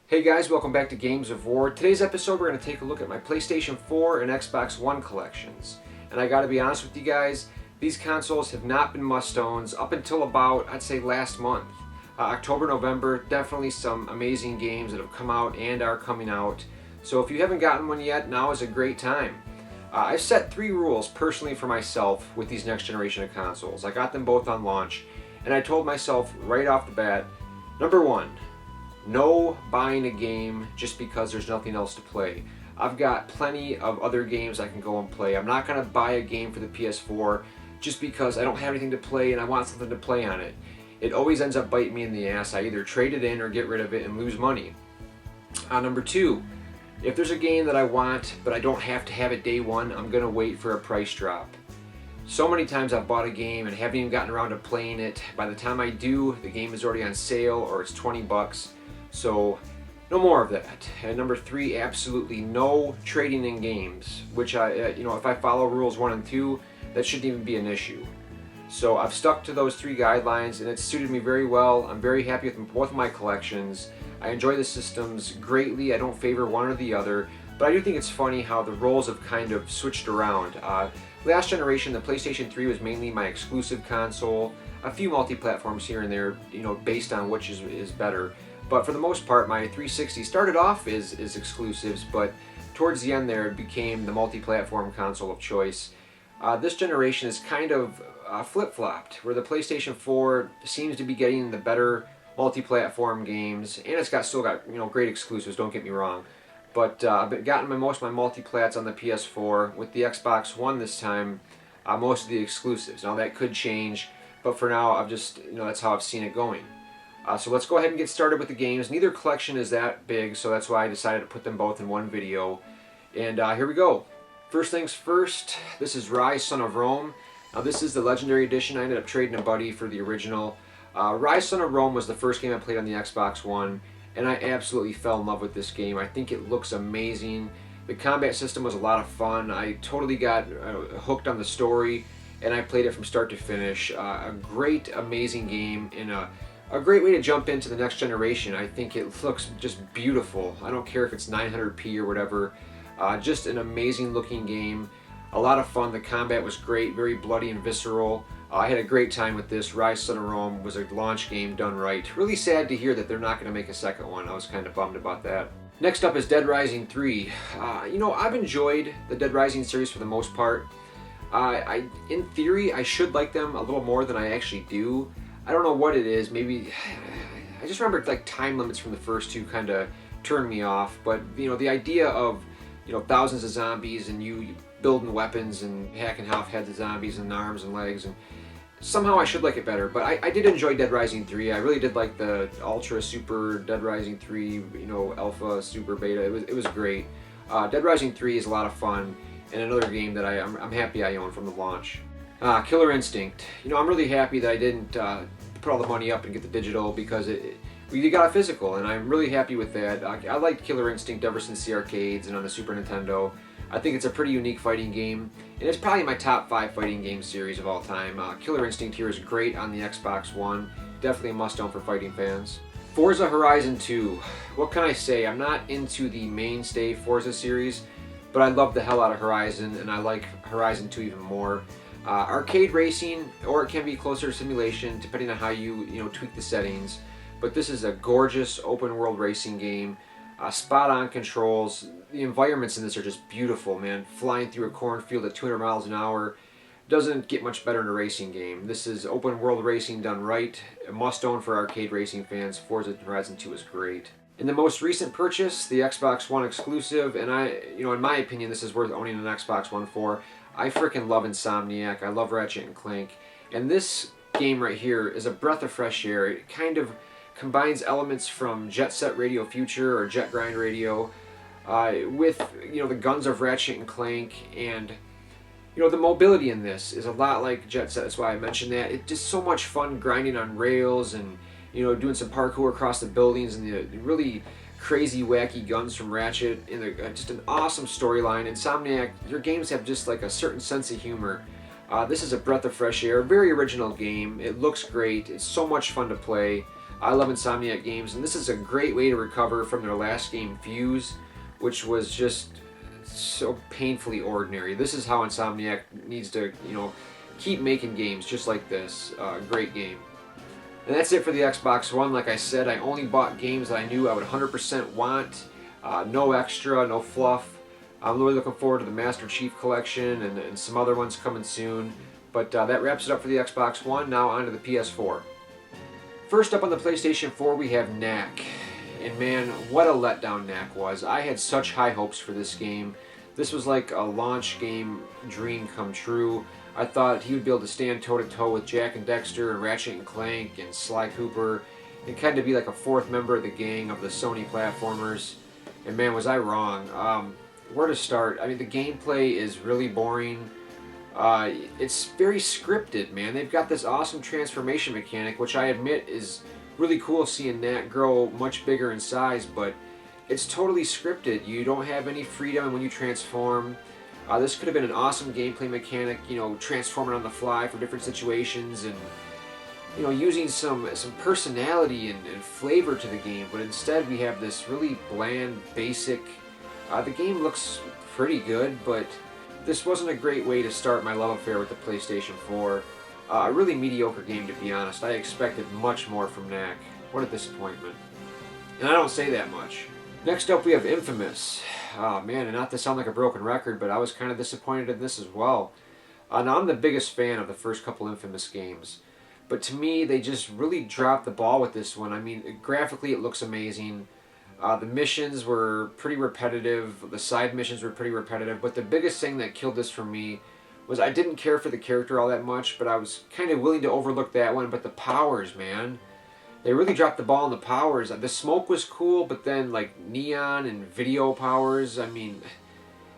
Hey guys, welcome back to Games of War. Today's episode we're going to take a look at my PlayStation 4 and Xbox One collections. And I gotta be honest with you guys, these consoles have not been must-owns up until about, I'd say, last month. October, November, definitely some amazing games that have come out and are coming out. So if you haven't gotten one yet, now is a great time. I've set 3 rules personally for myself with these next generation of consoles. I got them both on launch, and I told myself right off the bat, number 1, no buying a game just because there's nothing else to play. I've got plenty of other games I can go and play. I'm not going to buy a game for the PS4 just because I don't have anything to play and I want something to play on it. It always ends up biting me in the ass. I either trade it in or get rid of it and lose money. Number 2, if there's a game that I want but I don't have to have it day one, I'm going to wait for a price drop. So many times I've bought a game and haven't even gotten around to playing it. By the time I do, the game is already on sale or it's 20 bucks. So no more of that. And number 3, absolutely no trading in games, which if I follow rules 1 and 2, that shouldn't even be an issue. So I've stuck to those 3 guidelines and it's suited me very well. I'm very happy with both of my collections. I enjoy the systems greatly. I don't favor one or the other, but I do think it's funny how the roles have kind of switched around. Last generation, the PlayStation 3 was mainly my exclusive console. A few multi-platforms here and there, based on which is better. But for the most part, my 360 started off as exclusives, but towards the end there, it became the multi-platform console of choice. This generation is kind of flip-flopped, where the PlayStation 4 seems to be getting the better multi-platform games, and it's still got great exclusives, don't get me wrong. But I've gotten most of my multi-plats on the PS4. With the Xbox One this time, most of the exclusives. Now that could change, but for now, I've just, that's how I've seen it going. So let's go ahead and get started with the games. Neither collection is that big, so that's why I decided to put them both in one video. And here we go. First things first, this is Rise, Son of Rome. Now this is the Legendary Edition. I ended up trading a buddy for the original. Rise, Son of Rome was the first game I played on the Xbox One, and I absolutely fell in love with this game. I think it looks amazing. The combat system was a lot of fun. I totally got hooked on the story, and I played it from start to finish. A great, amazing game, and a great way to jump into the next generation. I think it looks just beautiful. I don't care if it's 900p or whatever. Just an amazing looking game. A lot of fun. The combat was great, very bloody and visceral. I had a great time with this. Rise, Son of Rome was a launch game done right. Really sad to hear that they're not going to make a second one. I was kind of bummed about that. Next up is Dead Rising 3. I've enjoyed the Dead Rising series for the most part. In theory, I should like them a little more than I actually do. I don't know what it is. Maybe I just remember like time limits from the first 2 kind of turned me off. But the idea of thousands of zombies and you building weapons and hacking off heads of zombies and arms and legs, and somehow I should like it better. But I did enjoy Dead Rising 3. I really did like the Ultra Super Dead Rising 3, Alpha Super Beta. It was great. Dead Rising 3 is a lot of fun and another game that I'm happy I own from the launch. Killer Instinct. I'm really happy that I didn't put all the money up and get the digital because we got a physical, and I'm really happy with that. I liked Killer Instinct ever since the arcades and on the Super Nintendo. I think it's a pretty unique fighting game, and it's probably my top 5 fighting game series of all time. Killer Instinct here is great on the Xbox One. Definitely a must-own for fighting fans. Forza Horizon 2. What can I say? I'm not into the mainstay Forza series, but I love the hell out of Horizon, and I like Horizon 2 even more. Arcade racing, or it can be closer to simulation, depending on how you tweak the settings. But this is a gorgeous open world racing game. Spot on controls. The environments in this are just beautiful, man. Flying through a cornfield at 200 miles an hour doesn't get much better in a racing game. This is open world racing done right. A must own for arcade racing fans. Forza Horizon 2 is great. In the most recent purchase, the Xbox One exclusive, and in my opinion, this is worth owning an Xbox One for. I freaking love Insomniac. I love Ratchet and Clank. And this game right here is a breath of fresh air. It kind of combines elements from Jet Set Radio Future or Jet Grind Radio with the guns of Ratchet and Clank, and the mobility in this is a lot like Jet Set. That's why I mentioned that. It's just so much fun grinding on rails and doing some parkour across the buildings, and the really crazy wacky guns from Ratchet, and just an awesome storyline. Insomniac, your games have just like a certain sense of humor. This is a breath of fresh air, very original game. It looks great. It's so much fun to play. I love Insomniac games, and this is a great way to recover from their last game, Fuse, which was just so painfully ordinary. This is how Insomniac needs to, keep making games just like this. Great game. And that's it for the Xbox One. Like I said, I only bought games that I knew I would 100% want. No extra, no fluff. I'm really looking forward to the Master Chief Collection and some other ones coming soon. But that wraps it up for the Xbox One. Now on to the PS4. First up on the PlayStation 4 we have Knack. And man, what a letdown Knack was. I had such high hopes for this game. This was like a launch game dream come true. I thought he would be able to stand toe-to-toe with Jak and Daxter and Ratchet and Clank and Sly Cooper and kind of be like a fourth member of the gang of the Sony platformers. And man, was I wrong. Where to start? I mean, the gameplay is really boring. It's very scripted, man. They've got this awesome transformation mechanic, which I admit is really cool seeing Knack grow much bigger in size, but it's totally scripted. You don't have any freedom when you transform. This could have been an awesome gameplay mechanic, transforming on the fly for different situations and, using some personality and flavor to the game, but instead we have this really bland, basic. The game looks pretty good, but this wasn't a great way to start my love affair with the PlayStation 4. A really mediocre game, to be honest. I expected much more from Knack. What a disappointment. And I don't say that much. Next up we have Infamous. Oh man, and not to sound like a broken record, but I was kind of disappointed in this as well. Now I'm the biggest fan of the first couple Infamous games, but to me they just really dropped the ball with this one. I mean, graphically it looks amazing. The missions were pretty repetitive, the side missions were pretty repetitive, but the biggest thing that killed this for me was I didn't care for the character all that much, but I was kind of willing to overlook that one. But the powers, man, they really dropped the ball on the powers. The smoke was cool, but then like neon and video powers, I mean,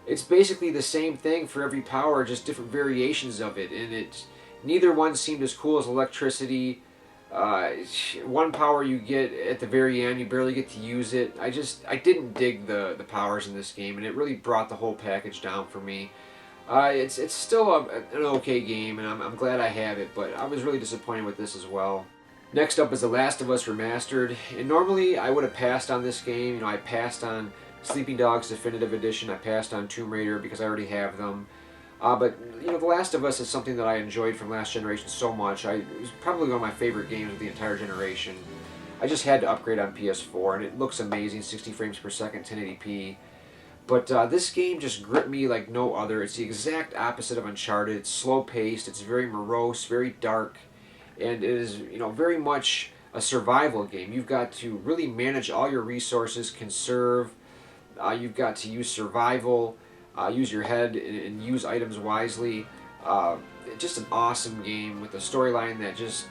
it's basically the same thing for every power, just different variations of it, and neither one seemed as cool as electricity. One power you get at the very end, you barely get to use it. I didn't dig the powers in this game, and it really brought the whole package down for me. It's still an okay game, and I'm glad I have it, but I was really disappointed with this as well. Next up is The Last of Us Remastered, and normally I would have passed on this game. I passed on Sleeping Dogs Definitive Edition, I passed on Tomb Raider because I already have them. But The Last of Us is something that I enjoyed from last generation so much. It was probably one of my favorite games of the entire generation. I just had to upgrade on PS4, and it looks amazing, 60 frames per second, 1080p. But this game just gripped me like no other. It's the exact opposite of Uncharted. It's slow-paced, it's very morose, very dark, and it is, very much a survival game. You've got to really manage all your resources, conserve. You've got to use survival, use your head, and use items wisely. Just an awesome game with a storyline that just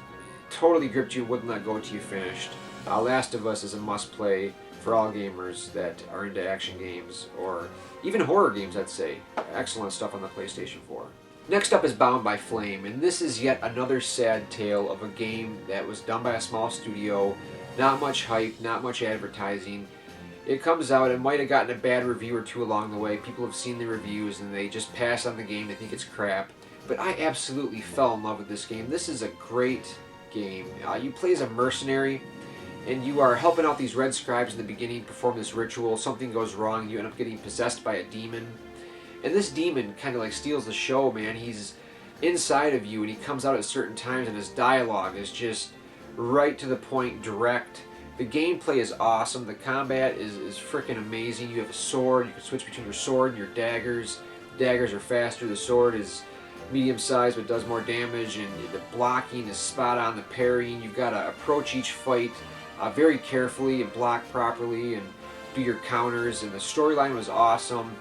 totally gripped you, wouldn't let go until you finished. Last of Us is a must-play for all gamers that are into action games, or even horror games, I'd say. Excellent stuff on the PlayStation 4. Next up is Bound by Flame, and this is yet another sad tale of a game that was done by a small studio, not much hype, not much advertising. It comes out, it might have gotten a bad review or two along the way. People have seen the reviews and they just pass on the game, they think it's crap. But I absolutely fell in love with this game. This is a great game. You play as a mercenary, and you are helping out these red scribes in the beginning, perform this ritual. Something goes wrong, you end up getting possessed by a demon. And this demon kind of like steals the show, man. He's inside of you, and he comes out at certain times, and his dialogue is just right to the point, direct. The gameplay is awesome. The combat is freaking amazing. You have a sword. You can switch between your sword and your daggers. The daggers are faster. The sword is medium-sized but does more damage, and the blocking is spot on. The parrying, you've got to approach each fight very carefully and block properly and do your counters, and the storyline was awesome.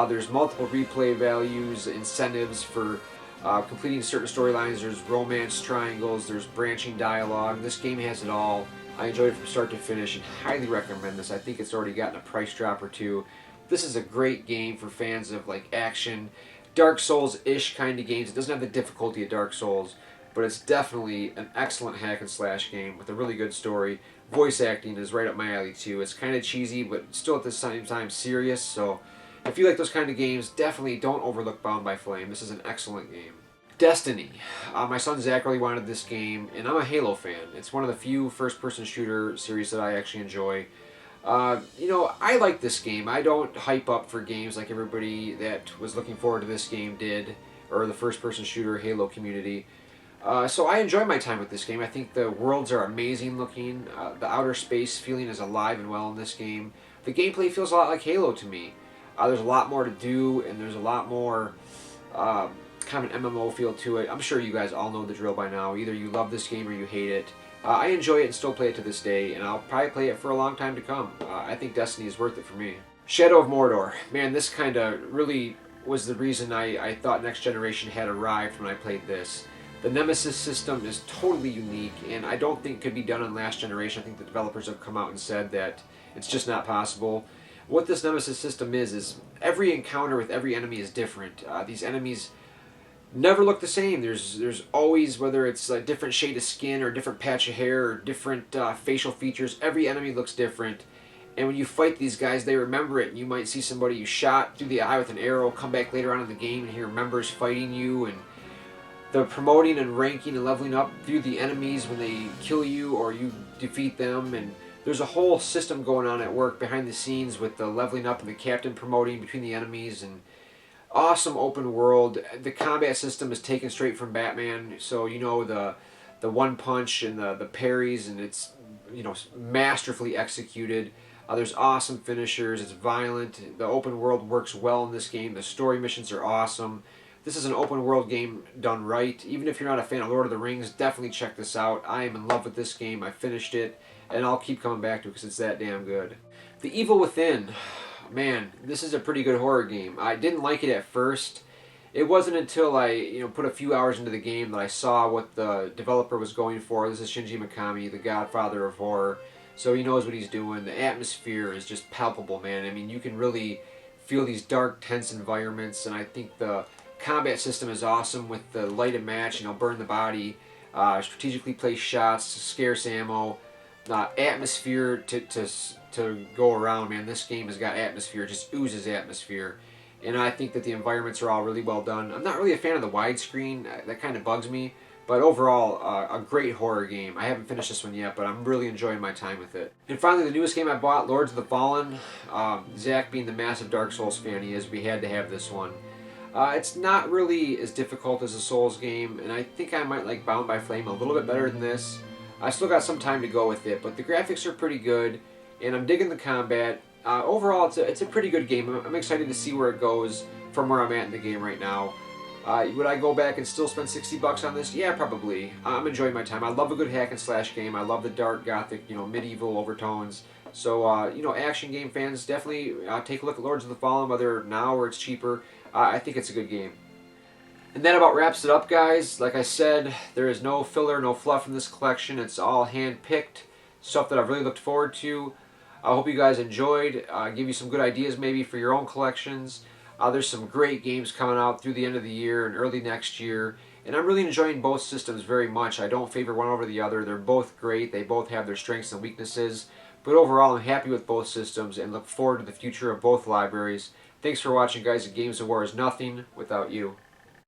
There's multiple replay values, incentives for completing certain storylines. There's romance triangles, there's branching dialogue. This game has it all. I enjoyed it from start to finish and highly recommend this. I think it's already gotten a price drop or two. This is a great game for fans of like action, Dark Souls-ish kind of games. It doesn't have the difficulty of Dark Souls, but it's definitely an excellent hack and slash game with a really good story. Voice acting is right up my alley too. It's kind of cheesy, but still at the same time serious. So if you like those kind of games, definitely don't overlook Bound by Flame. This is an excellent game. Destiny. My son Zach really wanted this game, and I'm a Halo fan. It's one of the few first-person shooter series that I actually enjoy. I like this game. I don't hype up for games like everybody that was looking forward to this game did, or the first-person shooter Halo community. So I enjoy my time with this game. I think the worlds are amazing looking. The outer space feeling is alive and well in this game. The gameplay feels a lot like Halo to me. There's a lot more to do, and there's a lot more kind of an MMO feel to it. I'm sure you guys all know the drill by now. Either you love this game or you hate it. I enjoy it and still play it to this day, and I'll probably play it for a long time to come. I think Destiny is worth it for me. Shadow of Mordor. Man, this kind of really was the reason I thought Next Generation had arrived when I played this. The Nemesis system is totally unique, and I don't think could be done in last generation. I think the developers have come out and said that it's just not possible. What this Nemesis system is every encounter with every enemy is different. These enemies never look the same. There's always, whether it's a different shade of skin or a different patch of hair or different facial features, every enemy looks different. And when you fight these guys, they remember it. You might see somebody you shot through the eye with an arrow, come back later on in the game and he remembers fighting you. And the promoting and ranking and leveling up through the enemies when they kill you or you defeat them, and there's a whole system going on at work behind the scenes with the leveling up and the captain promoting between the enemies, and awesome open world. The combat system is taken straight from Batman, so you know the one punch and the parries, and it's masterfully executed. There's awesome finishers. It's violent. The open world works well in this game. The story missions are awesome. This is an open world game done right. Even if you're not a fan of Lord of the Rings, definitely check this out. I am in love with this game. I finished it, and I'll keep coming back to it because it's that damn good. The Evil Within. Man, this is a pretty good horror game. I didn't like it at first. It wasn't until I put a few hours into the game that I saw what the developer was going for. This is Shinji Mikami, the godfather of horror. So he knows what he's doing. The atmosphere is just palpable, man. I mean, you can really feel these dark, tense environments, and I think the combat system is awesome with the light and match, burn the body, strategically placed shots, scarce ammo, atmosphere to go around, man. This game has got atmosphere, just oozes atmosphere. And I think that the environments are all really well done. I'm not really a fan of the widescreen, that kind of bugs me. But overall, a great horror game. I haven't finished this one yet, but I'm really enjoying my time with it. And finally, the newest game I bought, Lords of the Fallen. Zach being the massive Dark Souls fan he is, we had to have this one. It's not really as difficult as a Souls game, and I think I might like Bound by Flame a little bit better than this. I still got some time to go with it, but the graphics are pretty good, and I'm digging the combat. Overall, it's a pretty good game. I'm excited to see where it goes from where I'm at in the game right now. Would I go back and still spend $60 on this? Yeah, probably. I'm enjoying my time. I love a good hack and slash game. I love the dark, gothic, medieval overtones. So, action game fans, definitely take a look at Lords of the Fallen, whether now or it's cheaper. I think it's a good game. And that about wraps it up, guys. Like I said, there is no filler, no fluff in this collection. It's all hand-picked stuff that I've really looked forward to. I hope you guys enjoyed. Give you some good ideas maybe for your own collections. There's some great games coming out through the end of the year and early next year. And I'm really enjoying both systems very much. I don't favor one over the other. They're both great. They both have their strengths and weaknesses. But overall, I'm happy with both systems and look forward to the future of both libraries. Thanks for watching, guys. Games of War is nothing without you.